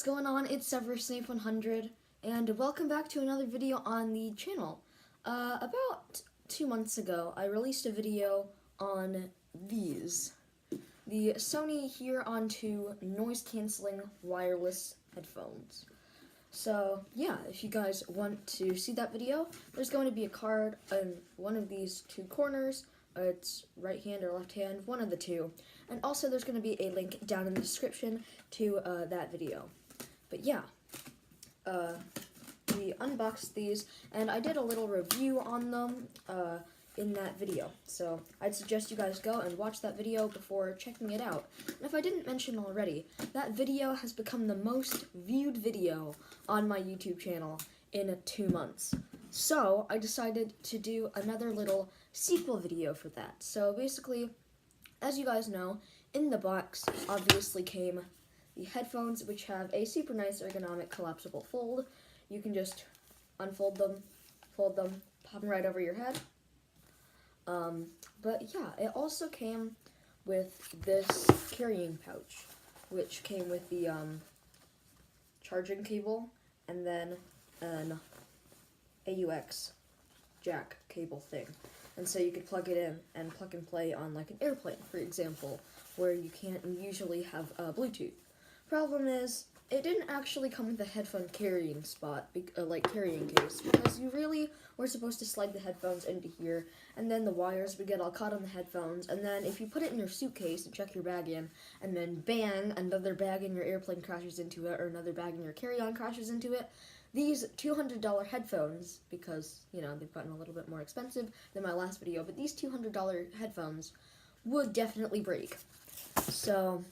what's going on? It's Sony WH-H900, and welcome back to another video on the channel. About 2 months ago, I released a video on these. The Sony Here-On2 noise-canceling wireless headphones. So, yeah, if you guys want to see that video, there's going to be a card in one of these two corners. It's right hand or left hand, one of the two. And also there's going to be a link down in the description to that video. But yeah, we unboxed these, and I did a little review on them in that video. So I'd suggest you guys go and watch that video before checking it out. And if I didn't mention already, that video has become the most viewed video on my YouTube channel in 2 months. So I decided to do another little sequel video for that. So basically, as you guys know, in the box obviously came the headphones, which have a super nice ergonomic collapsible fold. You can just unfold them, fold them, pop them right over your head. But yeah, it also came with this carrying pouch, which came with the charging cable and then an AUX jack cable thing. And so you could plug it in and plug and play on like an airplane, for example, where you can't usually have Bluetooth. Problem is, it didn't actually come with a headphone carrying spot, carrying case, because you really were supposed to slide the headphones into here, and then the wires would get all caught on the headphones, and then if you put it in your suitcase and check your bag in, and then bang, another bag in your airplane crashes into it, or another bag in your carry-on crashes into it, these $200 headphones, because, you know, they've gotten a little bit more expensive than my last video, but these $200 headphones would definitely break. So,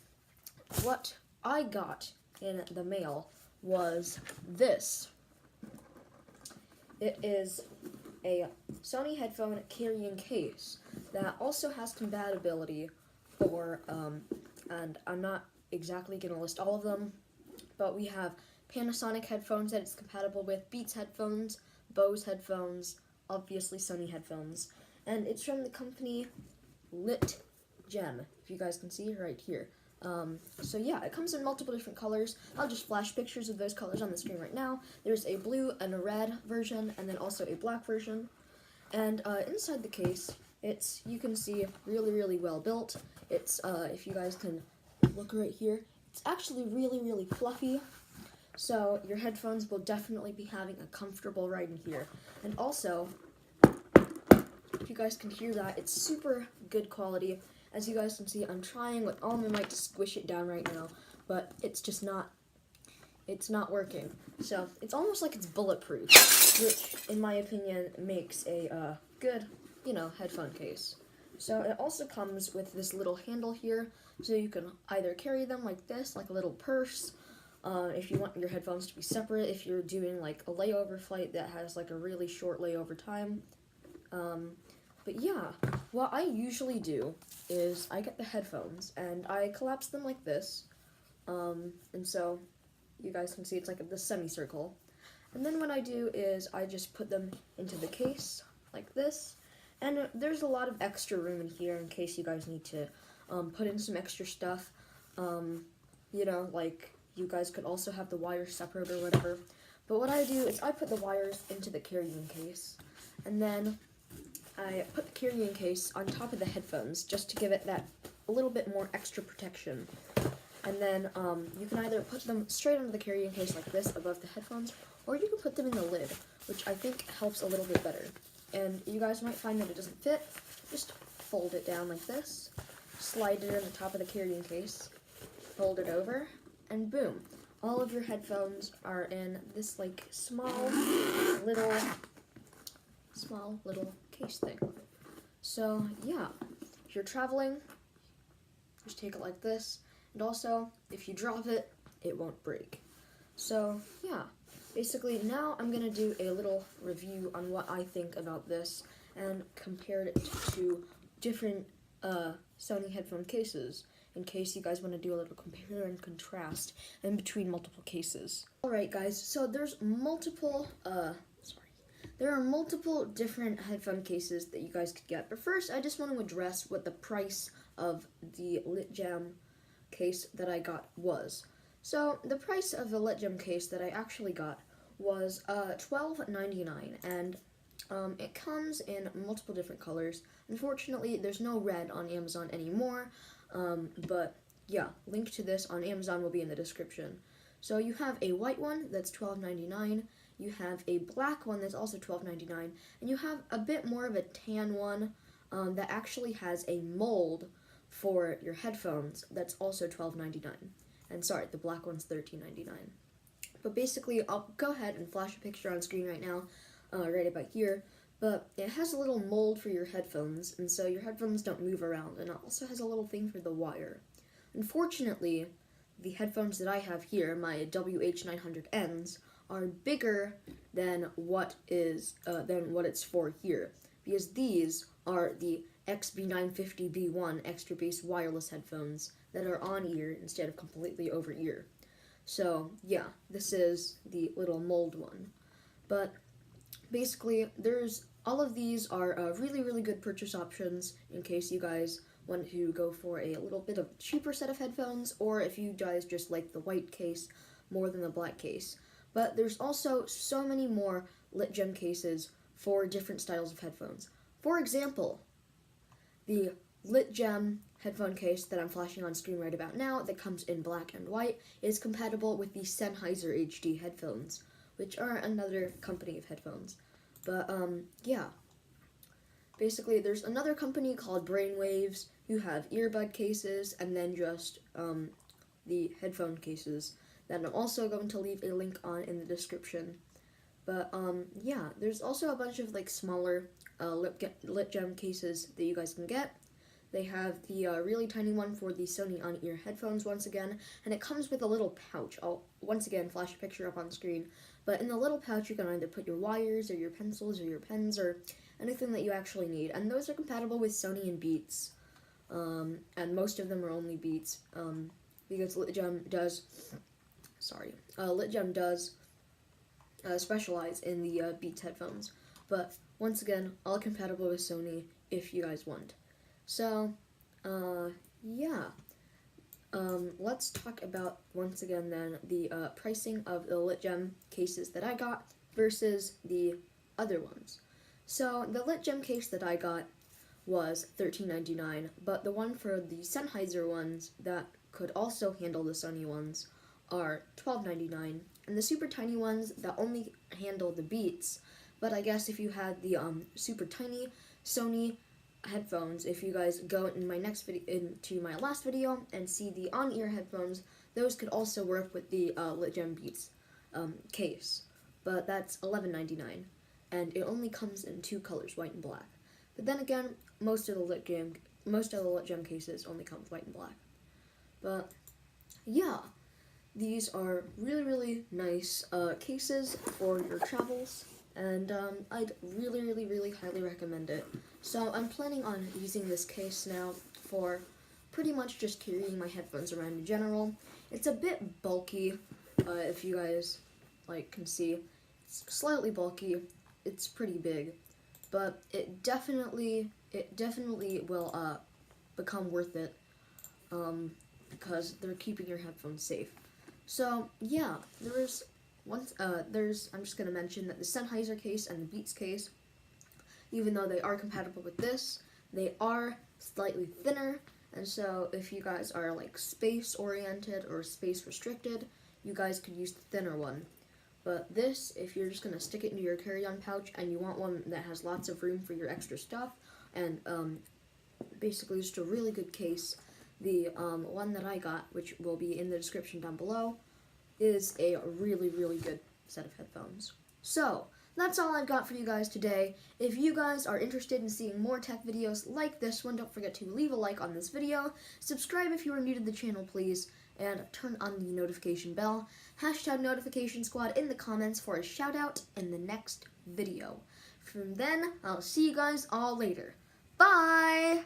what I got in the mail was this. It is a Sony headphone carrying case that also has compatibility for, and I'm not exactly going to list all of them, but we have Panasonic headphones that it's compatible with, Beats headphones, Bose headphones, obviously Sony headphones, and it's from the company Litgem, if you guys can see right here. So yeah, it comes in multiple different colors. I'll just flash pictures of those colors on the screen right now. There's a blue and a red version, and then also a black version. And inside the case, it's, you can see, really well built. It's, if you guys can look right here, it's actually really fluffy. So your headphones will definitely be having a comfortable ride in here. And also, if you guys can hear that, it's super good quality. As you guys can see, I'm trying with all my might to squish it down right now, but it's just not working. So it's almost like it's bulletproof, which in my opinion makes a good, you know, headphone case. So it also comes with this little handle here, so you can either carry them like this, like a little purse, if you want your headphones to be separate, if you're doing like a layover flight that has like a really short layover time. But yeah, what I usually do is I get the headphones and I collapse them like this, and so you guys can see it's like this semicircle. And then what I do is I just put them into the case like this, and there's a lot of extra room in here in case you guys need to put in some extra stuff. You know, like you guys could also have the wires separate or whatever. But what I do is I put the wires into the carrying case, and then I put the carrying case on top of the headphones just to give it that a little bit more extra protection. And then you can either put them straight under the carrying case like this above the headphones, or you can put them in the lid, which I think helps a little bit better. And you guys might find that it doesn't fit. Just fold it down like this, slide it in the top of the carrying case, fold it over, and boom. All of your headphones are in this like small little case thing. So yeah, if you're traveling, just take it like this, and also if you drop it, it won't break. So yeah, basically now I'm gonna do a little review on what I think about this and compare it to different Sony headphone cases, in case you guys want to do a little compare and contrast in between multiple cases. Alright guys, so there are multiple different headphone cases that you guys could get, but first I just want to address what the price of the Litgem case that I got was. So the price of the Litgem case that I actually got was $12.99, and it comes in multiple different colors. Unfortunately, there's no red on Amazon anymore, but yeah, link to this on Amazon will be in the description. So you have a white one that's $12.99, you have a black one that's also $12.99, and you have a bit more of a tan one that actually has a mold for your headphones that's also $12.99. And sorry, the black one's $13.99. But basically, I'll go ahead and flash a picture on screen right now, right about here. But it has a little mold for your headphones, and so your headphones don't move around, and it also has a little thing for the wire. Unfortunately, the headphones that I have here, my WH-900Ns, are bigger than what it's for here, because these are the XB950B1 extra bass wireless headphones that are on ear instead of completely over ear. So yeah, this is the little mold one. But basically, all of these are really, really good purchase options in case you guys want to go for a little bit of cheaper set of headphones, or if you guys just like the white case more than the black case. But there's also so many more Litgem cases for different styles of headphones. For example, the Litgem headphone case that I'm flashing on screen right about now that comes in black and white is compatible with the Sennheiser HD headphones, which are another company of headphones. But yeah, basically there's another company called Brainwaves who have earbud cases and then just the headphone cases that I'm also going to leave a link on in the description. But yeah, there's also a bunch of like smaller Litgem cases that you guys can get. They have the really tiny one for the Sony on-ear headphones once again, and it comes with a little pouch. I'll once again flash a picture up on screen, but in the little pouch you can either put your wires or your pencils or your pens or anything that you actually need, and those are compatible with Sony and Beats, and most of them are only Beats, because Litgem does specialize in the Beats headphones, but once again, all compatible with Sony if you guys want. So, yeah, let's talk about, once again then, the pricing of the Litgem cases that I got versus the other ones. So, the Litgem case that I got was $13.99, but the one for the Sennheiser ones that could also handle the Sony ones are $12.99, and the super tiny ones that only handle the Beats, but I guess if you had the super tiny Sony headphones, if you guys go in my next video, into my last video, and see the on-ear headphones, those could also work with the Litgem Beats case, but that's $11.99, and it only comes in two colors, white and black. But then again, most of the Litgem cases only come with white and black. But yeah, these are really, really nice cases for your travels, and I'd really, really, really highly recommend it. So I'm planning on using this case now for pretty much just carrying my headphones around in general. It's a bit bulky, if you guys can see. It's slightly bulky. It's pretty big, but it definitely will become worth it, because they're keeping your headphones safe. So yeah, I'm just gonna mention that the Sennheiser case and the Beats case, even though they are compatible with this, they are slightly thinner, and so if you guys are space oriented or space restricted, you guys could use the thinner one. But this, if you're just gonna stick it into your carry-on pouch and you want one that has lots of room for your extra stuff, and basically just a really good case, the one that I got, which will be in the description down below, is a really, really good set of headphones. So, that's all I've got for you guys today. If you guys are interested in seeing more tech videos like this one, don't forget to leave a like on this video, subscribe if you are new to the channel, please, and turn on the notification bell. #notification squad in the comments for a shout out in the next video. From then, I'll see you guys all later. Bye!